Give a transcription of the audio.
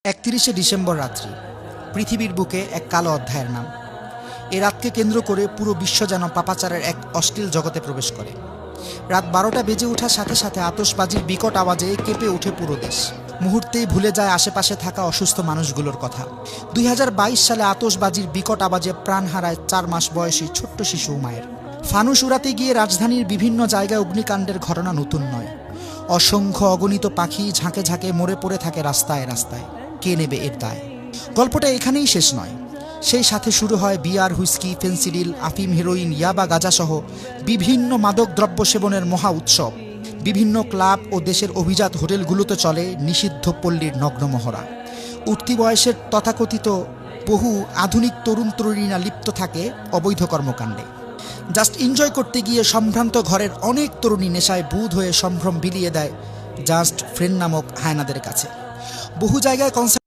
৩১শে December রাত্রি পৃথিবীর বুকে এক কালো অধ্যায়ের নাম। এ রাতকে কেন্দ্র করে পুরো বিশ্ব যেন পাপাচারের এক অশ্লীল জগতে প্রবেশ করে। রাত ১২টা বেজে ওঠার সাথে সাথে আতশবাজির বিকট আওয়াজে কেঁপে ওঠে পুরো দেশ। মুহূর্তেই ভুলে যায় আশেপাশে থাকা অসুস্থ মানুষগুলোর কথা। ২০২২ সালে আতশবাজির বিকট আওয়াজে প্রাণ হারায় ৪ মাস বয়সী ছোট্ট শিশু উমায়ের। ফানুস উড়াতে গিয়ে রাজধানীর বিভিন্ন জায়গায় অগ্নিকাণ্ডের ঘটনা নতুন নয়। অসংখ্য অগণিত পাখি ঝাঁকে ঝাঁকে মরে পড়ে থাকে রাস্তায় রাস্তায়। কে নেবে এর দায়? গল্পটা এখানেই শেষ নয়। সেই সাথে শুরু হয় বিয়ার, হুইস্কি, ফেন্সিডিল, আফিম, হেরোইন, ইয়াবা, গাঁজাসহ বিভিন্ন মাদক দ্রব্য সেবনের মহা উৎসব। বিভিন্ন ক্লাব ও দেশের অভিজাত হোটেলগুলোতে চলে নিষিদ্ধ পল্লীর নগ্ন মহড়া। উঠতি বয়সের তথাকথিত বহু আধুনিক তরুণ তরুণীরা লিপ্ত থাকে অবৈধ কর্মকাণ্ডে। জাস্ট এনজয় করতে গিয়ে সম্ভ্রান্ত ঘরের অনেক তরুণী নেশায় বুঁদ হয়ে সম্ভ্রম বিলিয়ে দেয় জাস্ট ফ্রেন্ড নামক হায়নাদের কাছে। বহু জায়গায়